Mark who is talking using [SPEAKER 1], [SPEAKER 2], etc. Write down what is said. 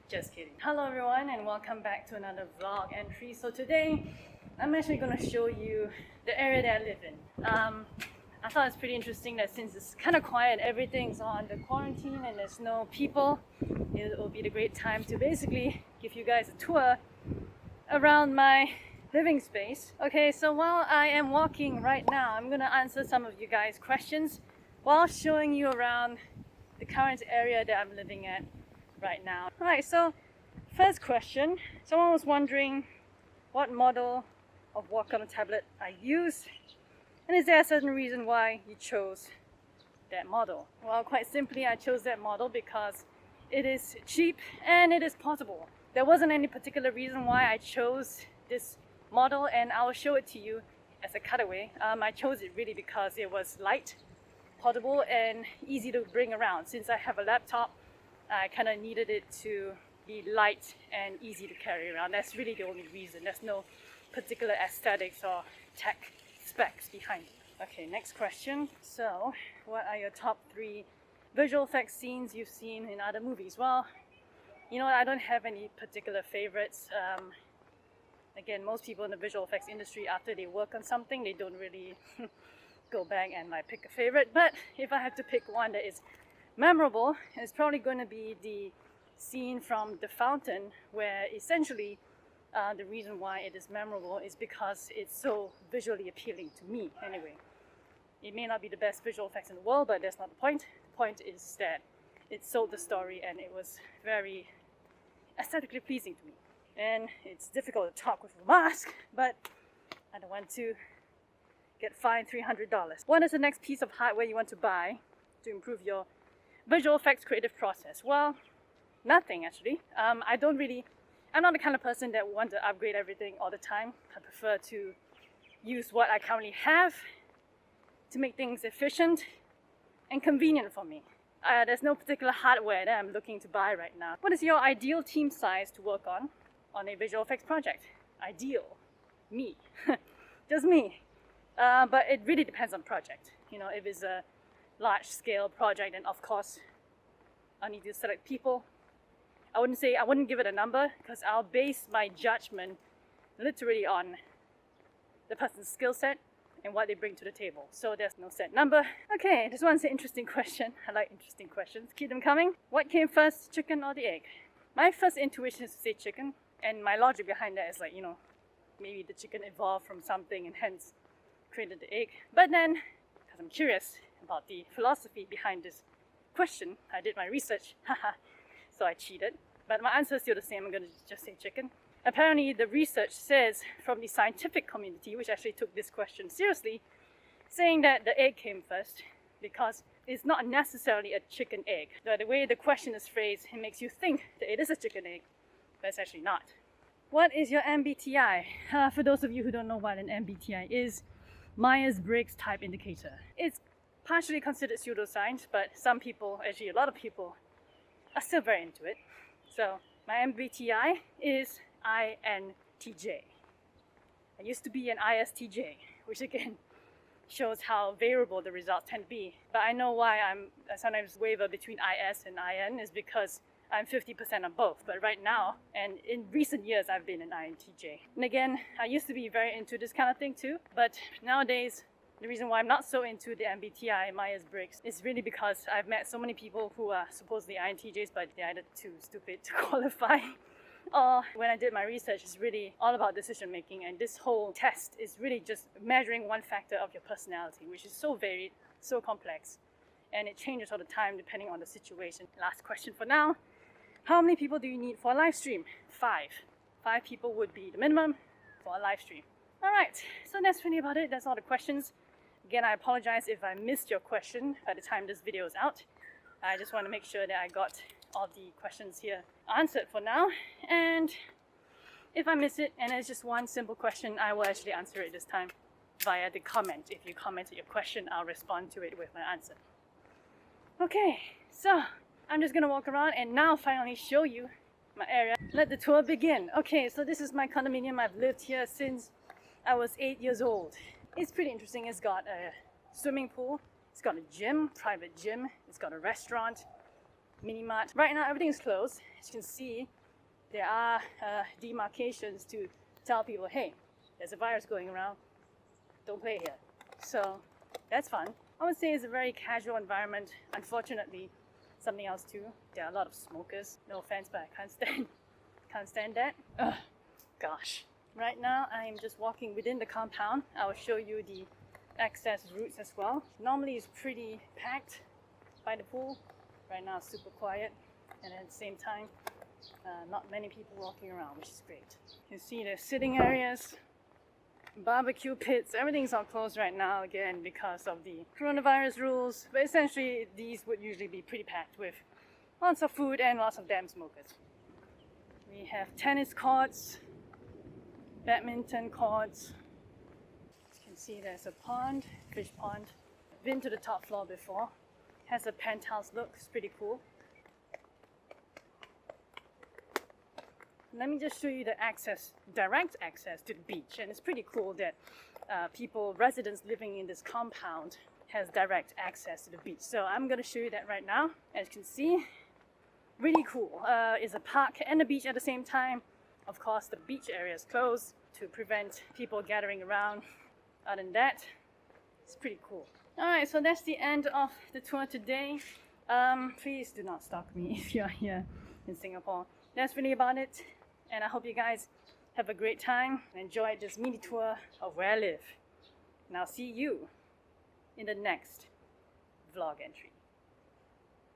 [SPEAKER 1] Just kidding. Hello everyone and welcome back to another vlog entry. So today I'm actually going to show you the area that I live in. I thought it's pretty interesting that since it's kind of quiet, everything's on the quarantine and there's no people, it will be the great time to basically give you guys a tour around my living space. Okay, so while I am walking right now, I'm gonna answer some of you guys' questions while showing you around the current area that I'm living at right now. Alright, so first question, someone was wondering what model of Wacom tablet I use, and is there a certain reason why you chose that model? Well, quite simply, I chose that model because it is cheap and it is portable. There wasn't any particular reason why I chose this model, and I will show it to you as a cutaway. I chose it really because it was light, portable, and easy to bring around. Since I have a laptop, I kind of needed it to be light and easy to carry around. That's really the only reason. There's no particular aesthetics or tech specs behind it. Okay, next question. So, what are your top 3 visual effects scenes you've seen in other movies? Well, you know what, I don't have any particular favorites. Again, most people in the visual effects industry, after they work on something, they don't really go back and like pick a favorite. But if I had to pick one that is memorable, it's probably going to be the scene from The Fountain, where essentially the reason why it is memorable is because it's so visually appealing to me anyway. It may not be the best visual effects in the world, but that's not the point. The point is that it sold the story and it was very aesthetically pleasing to me. And it's difficult to talk with a mask, but I don't want to get fined $300. What is the next piece of hardware you want to buy to improve your visual effects creative process? Well, nothing actually. I'm not the kind of person that wants to upgrade everything all the time. I prefer to use what I currently have to make things efficient and convenient for me. There's no particular hardware that I'm looking to buy right now. What is your ideal team size to work on a visual effects project? Ideal. Me. Just me. But it really depends on project. You know, if it's a large scale project, then of course I need to select people. I wouldn't give it a number because I'll base my judgment literally on the person's skill set and what they bring to the table. So there's no set number. Okay, this one's an interesting question. I like interesting questions. Keep them coming. What came first, chicken or the egg? My first intuition is to say chicken, and my logic behind that is like, you know, maybe the chicken evolved from something and hence created the egg. But then, because I'm curious about the philosophy behind this question, I did my research, so I cheated. But my answer is still the same. I'm going to just say chicken. Apparently, the research says from the scientific community, which actually took this question seriously, saying that the egg came first because it's not necessarily a chicken egg. The way the question is phrased, it makes you think that it is a chicken egg, but it's actually not. What is your MBTI? For those of you who don't know what an MBTI is, Myers-Briggs Type Indicator. It's partially considered pseudoscience, but some people, actually a lot of people, are still very into it. So my MBTI is INTJ. I used to be an ISTJ, which again shows how variable the results tend to be. But I know why I sometimes waver between IS and IN is because I'm 50% on both. But right now, and in recent years, I've been an INTJ. And again, I used to be very into this kind of thing too. But nowadays, the reason why I'm not so into the MBTI, Myers-Briggs, is really because I've met so many people who are supposedly INTJs, but they're either too stupid to qualify. Or when I did my research, it's really all about decision making, and this whole test is really just measuring one factor of your personality, which is so varied, so complex, and it changes all the time depending on the situation. Last question for now. How many people do you need for a live stream? 5. 5 people would be the minimum for a live stream. Alright, so that's really about it. That's all the questions. Again, I apologize if I missed your question by the time this video is out. I just want to make sure that I got all the questions here answered for now. And if I miss it and it's just one simple question, I will actually answer it this time via the comment. If you commented your question, I'll respond to it with my answer. Okay, so I'm just gonna walk around and now finally show you my area. Let the tour begin. Okay, so this is my condominium. I've lived here since I was 8 years old. It's pretty interesting. It's got a swimming pool It's got a gym, private gym. It's got a restaurant, mini mart. Right now, everything is closed. As you can see, there are demarcations to tell people, hey, there's a virus going around. Don't play here. So that's fun. I would say it's a very casual environment. Unfortunately, something else too. There are a lot of smokers. No offense, but I can't stand that. Ugh, gosh. Right now, I am just walking within the compound. I will show you the access routes as well. Normally, it's pretty packed by the pool. Right now, it's super quiet, and at the same time, not many people walking around, which is great. You can see the sitting areas, barbecue pits. Everything's all closed right now again because of the coronavirus rules. But essentially, these would usually be pretty packed with lots of food and lots of damn smokers. We have tennis courts, badminton courts. As you can see, there's a pond, fish pond. Been to the top floor before. Has a penthouse look. It's pretty cool. Let me just show you the access, direct access to the beach. And it's pretty cool that residents living in this compound has direct access to the beach. So I'm going to show you that right now. As you can see, really cool. It's a park and a beach at the same time. Of course, the beach area is closed to prevent people gathering around. Other than that, it's pretty cool. Alright, so that's the end of the tour today. Please do not stalk me if you're here in Singapore. That's really about it. And I hope you guys have a great time and enjoy this mini tour of where I live. And I'll see you in the next vlog entry.